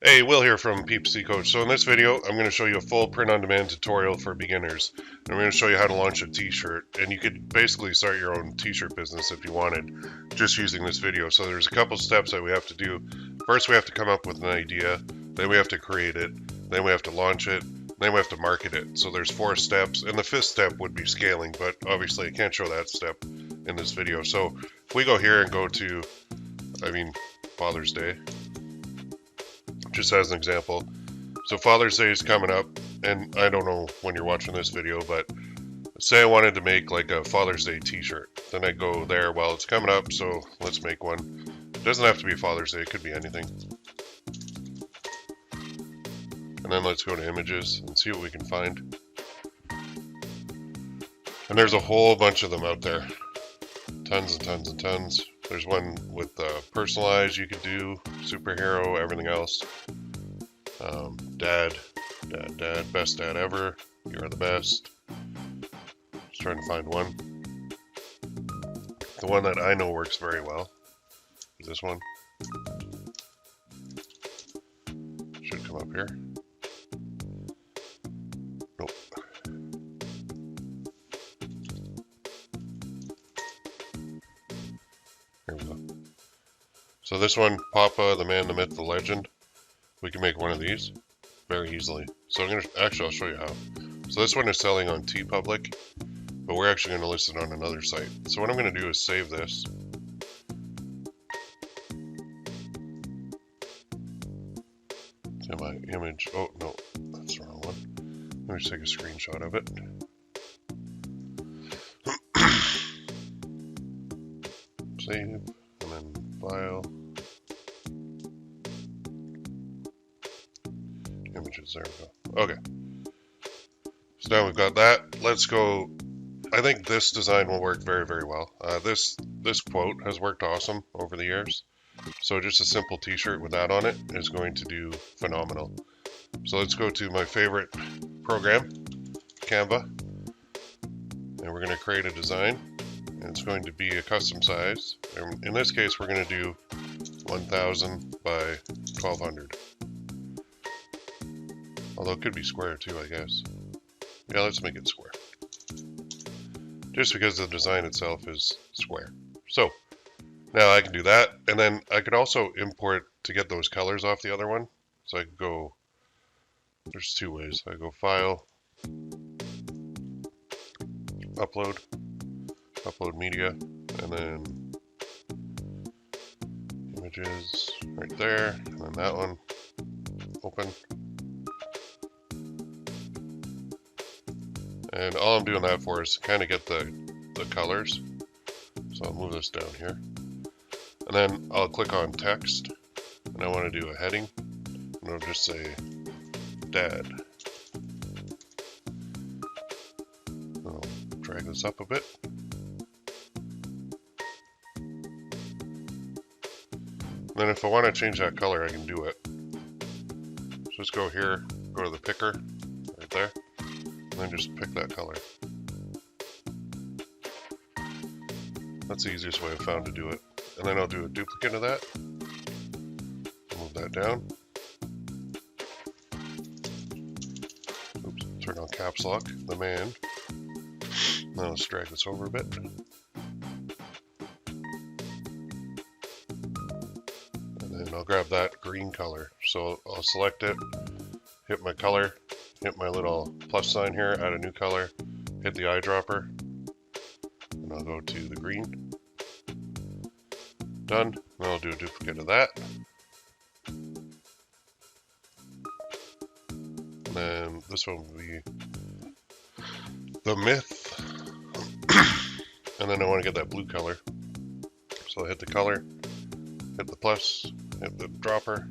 Hey, Will here from PPC Coach. So in this video, I'm going to show you a full print-on-demand tutorial for beginners. I'm going to show you how to launch a t-shirt, and you could basically start your own t-shirt business if you wanted, just using this video. So there's a couple steps that we have to do. First, we have to come up with an idea, then we have to create it, then we have to launch it, then we have to market it. So there's 4 steps, and the 5th step would be scaling, but obviously I can't show that step in this video. So if we go here and go to, Father's Day, just as an example. So Father's Day is coming up, and I don't know when you're watching this video, but say I wanted to make like a Father's Day t-shirt. Then I go there, well, it's coming up, so let's make one. It doesn't have to be Father's Day, it could be anything. And then let's go to images and see what we can find. And there's a whole bunch of them out there. Tons and tons and tons. There's one with personalized you could do, superhero, everything else. Dad, best dad ever. You are the best. Just trying to find one. The one that I know works very well is this one. Should come up here. Nope. Here we go. So this one, Papa, the man, the myth, the legend. We can make one of these very easily. So I'll show you how. So this one is selling on TeePublic, but we're actually going to list it on another site. So what I'm going to do is save this. To my image. Oh no, that's the wrong one. Let me just take a screenshot of it. Save, and then file. Images, there we go. Okay. So now we've got that. Let's go. I think this design will work very, very well. This quote has worked awesome over the years. So just a simple t-shirt with that on it is going to do phenomenal. So let's go to my favorite program, Canva. And we're going to create a design. And it's going to be a custom size. And in this case, we're going to do 1000 by 1200. Although it could be square too, I guess. Yeah, let's make it square. Just because the design itself is square. So, now I can do that. And then I could also import to get those colors off the other one. So I could go, there's 2 ways. I go File, Upload Media, and then Images right there. And then that one, Open. And all I'm doing that for is to kind of get the colors. So I'll move this down here. And then I'll click on text. And I want to do a heading. And I'll just say Dad. I'll drag this up a bit. And then if I want to change that color, I can do it. So just go here, go to the picker, right there. And then just pick that color. That's the easiest way I've found to do it. And then I'll do a duplicate of that. Move that down. Oops, turn on caps lock, the man. Now let's drag this over a bit. And then I'll grab that green color. So I'll select it, hit my color, hit my little plus sign here, add a new color, hit the eyedropper, and I'll go to the green. Done. And I'll do a duplicate of that. And then this one will be the myth. And then I want to get that blue color. So I hit the color, hit the plus, hit the dropper.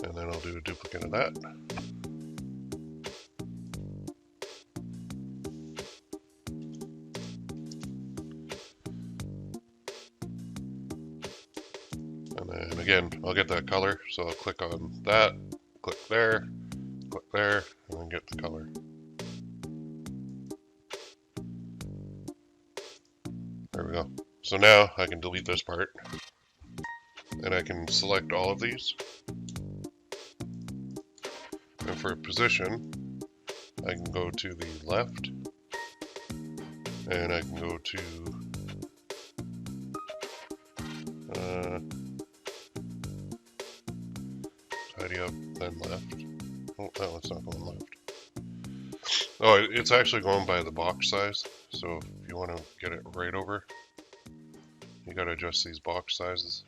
And then I'll do a duplicate of that. And then again, I'll get that color. So I'll click on that, click there, and then get the color. There we go. So now I can delete this part, and I can select all of these. And for position, I can go to the left, and I can go to tidy up, then left. Oh, that one's not going left. Oh, it's actually going by the box size. So if you want to get it right over, you got to adjust these box sizes.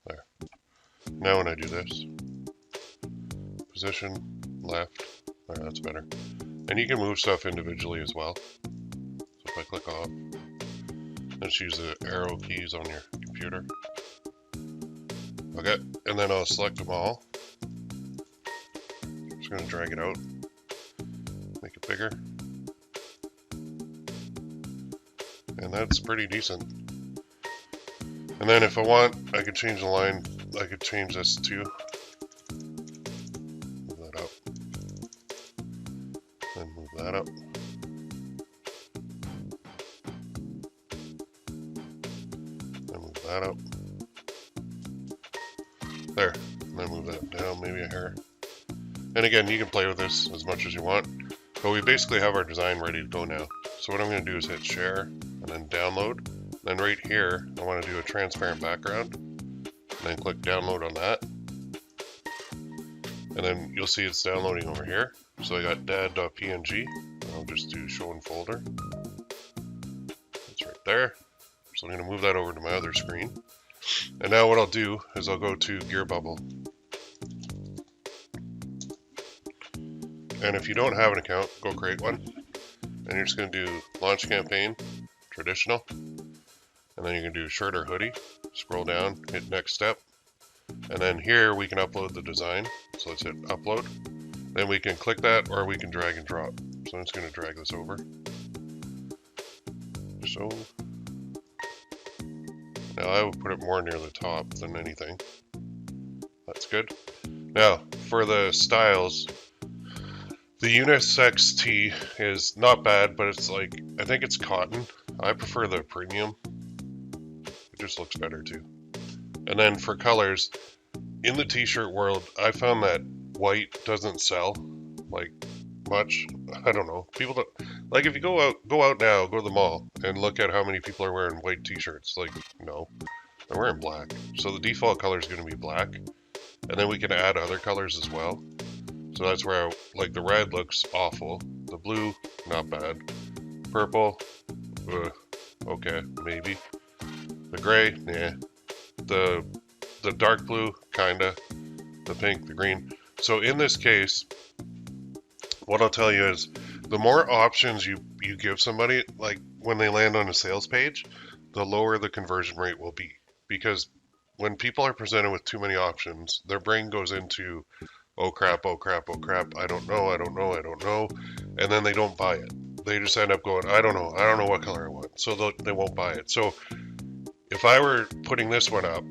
There. Now when I do this, position, left, there, that's better. And you can move stuff individually as well. So if I click off, let's use the arrow keys on your computer. Okay, and then I'll select them all. Just gonna drag it out, make it bigger. And that's pretty decent. And then if I want, I could change the line. I could change this too. Move that up. Then move that up. Then move that up. There. And then move that down, maybe a hair. And again, you can play with this as much as you want. But we basically have our design ready to go now. So what I'm going to do is hit share and then download. Then right here, I want to do a transparent background. And then click download on that. And then you'll see it's downloading over here. So I got dad.png. I'll just do show in folder. It's right there. So I'm going to move that over to my other screen. And now what I'll do is I'll go to Gear Bubble. And if you don't have an account, go create one. And you're just going to do launch campaign, traditional. And then you can do shirt or hoodie. Scroll down, hit next step. And then here we can upload the design. So let's hit upload. Then we can click that or we can drag and drop. So I'm just going to drag this over. So now I would put it more near the top than anything. That's good. Now for the styles, the unisex tee is not bad, but it's like, I think it's cotton. I prefer the premium. It just looks better too. And then for colors, in the t-shirt world, I found that white doesn't sell like much. I don't know. People don't, like if you go out now, go to the mall and look at how many people are wearing white t-shirts. Like, no, they're wearing black. So the default color is going to be black. And then we can add other colors as well. So that's where, like, the red looks awful. The blue, not bad. Purple, okay, maybe. The gray, nah. The dark blue, kinda. The pink, the green. So in this case, what I'll tell you is, the more options you give somebody, like when they land on a sales page, the lower the conversion rate will be. Because when people are presented with too many options, their brain goes into, oh crap, oh crap, oh crap, I don't know, and then they don't buy it. They just end up going, I don't know what color I want, so they won't buy it. So if I were putting this one up,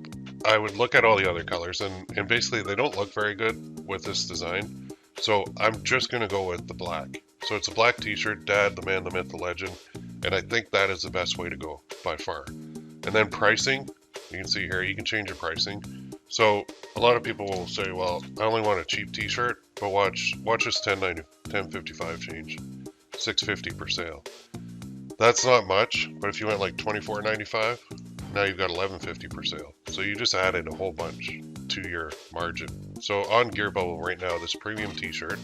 I would look at all the other colors, and basically they don't look very good with this design, so I'm just going to go with the black. So it's a black t-shirt, Dad, the man, the myth, the legend, and I think that is the best way to go, by far. And then pricing, you can see here, you can change your pricing. So a lot of people will say, well, I only want a cheap t-shirt, but watch this $10.55 change, $6.50 per sale. That's not much, but if you went like $24.95, now you've got $11.50 per sale. So you just added a whole bunch to your margin. So on Gear Bubble right now, this premium t-shirt,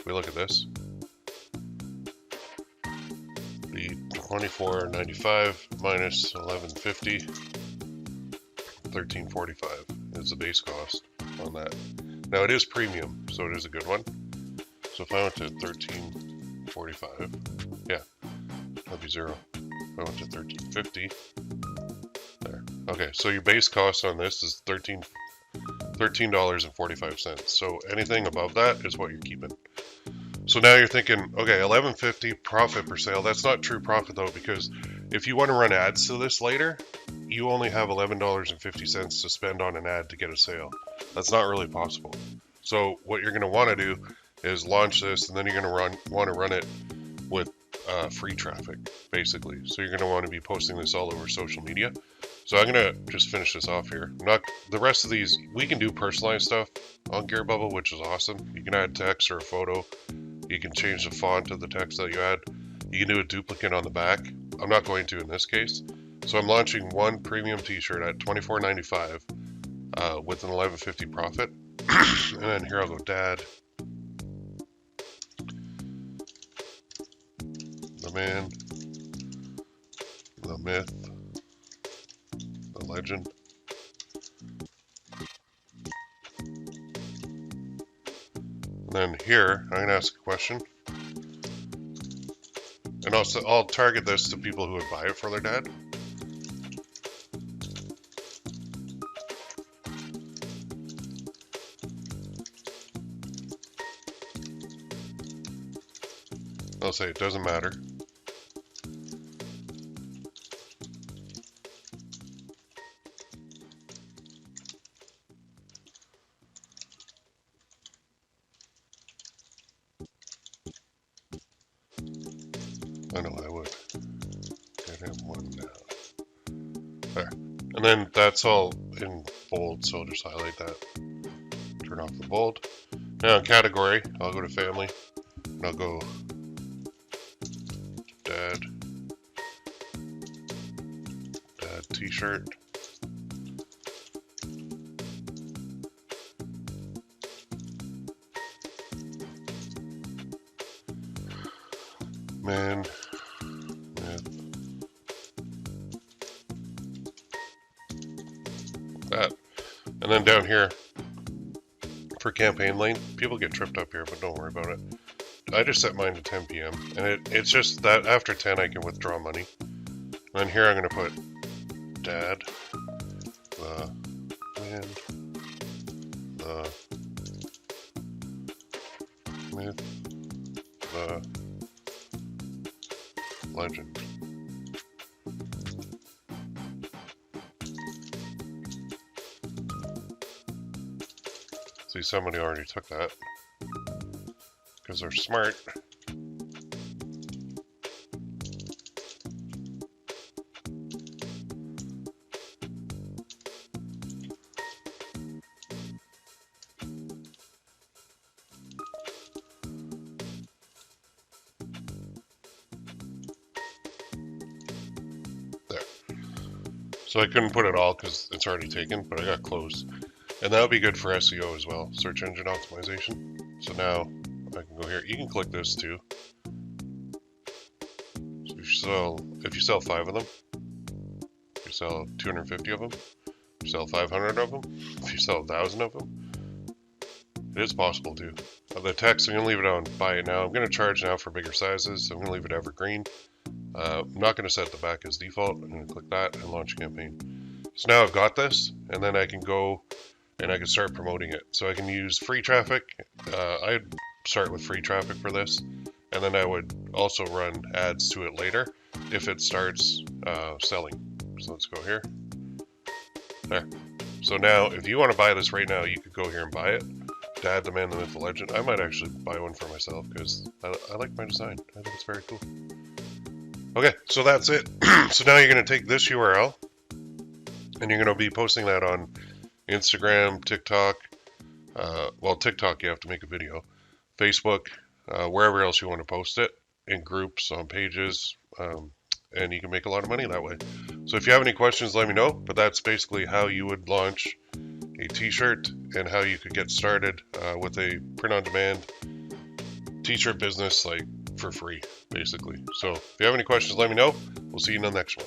we look at this. The $24.95 minus $11.50, $13.45 is the base cost on that. Now it is premium, so it is a good one. So if I went to $13.45, yeah, that'd be zero. If I went to $13.50, there. Okay, so your base cost on this is $13.45. So anything above that is what you're keeping. So now you're thinking, okay, $11.50 profit per sale. That's not true profit though, because if you want to run ads to this later, you only have $11.50 to spend on an ad to get a sale. That's not really possible. So what you're going to want to do is launch this, and then you're going to want to run it with free traffic, basically. So you're going to want to be posting this all over social media. So I'm going to just finish this off here. The rest of these, we can do personalized stuff on Gear Bubble, which is awesome. You can add text or a photo. You can change the font of the text that you add. You can do a duplicate on the back. I'm not going to in this case. So I'm launching one premium t-shirt at $24.95 with an $11.50 profit. And then here I'll go dad, the man, the myth, the legend. And then here, I'm going to ask a question. And also, I'll target this to people who would buy it for their dad. I'll say it doesn't matter. I know I would. Get him one down. There. And then that's all in bold, so I'll just highlight that. Turn off the bold. Now in category, I'll go to family. And I'll go dad t-shirt. Man, that. And then down here for campaign lane, people get tripped up here, but don't worry about it. I just set mine to 10 p.m. and it's just that after 10 I can withdraw money. And then here I'm going to put dad, the man, the myth, the legend. See, somebody already took that because they're smart. So I couldn't put it all because it's already taken, but I got close. And that would be good for SEO as well, search engine optimization. So now I can go here. You can click this too. So if you sell 5 of them, if you sell 250 of them, if you sell 500 of them, if you sell 1,000 of them, it is possible too. The text, I'm going to leave it on buy it now. I'm going to charge now for bigger sizes. So I'm going to leave it evergreen. I'm not going to set the back as default. I'm going to click that and launch campaign. So now I've got this, and then I can go and I can start promoting it. So I can use free traffic. I'd start with free traffic for this, and then I would also run ads to it later if it starts selling. So let's go here. There. So now if you want to buy this right now, you could go here and buy it. Dad, the man, the myth, the legend. I might actually buy one for myself because I like my design. I think it's very cool. Okay, so that's it. So now you're going to take this URL and you're going to be posting that on Instagram, TikTok. Well, TikTok, you have to make a video. Facebook, wherever else you want to post it, in groups, on pages, and you can make a lot of money that way. So if you have any questions, let me know. But that's basically how you would launch a t-shirt and how you could get started with a print-on-demand t-shirt business, like for free, basically. So if you have any questions, let me know. We'll see you in the next one.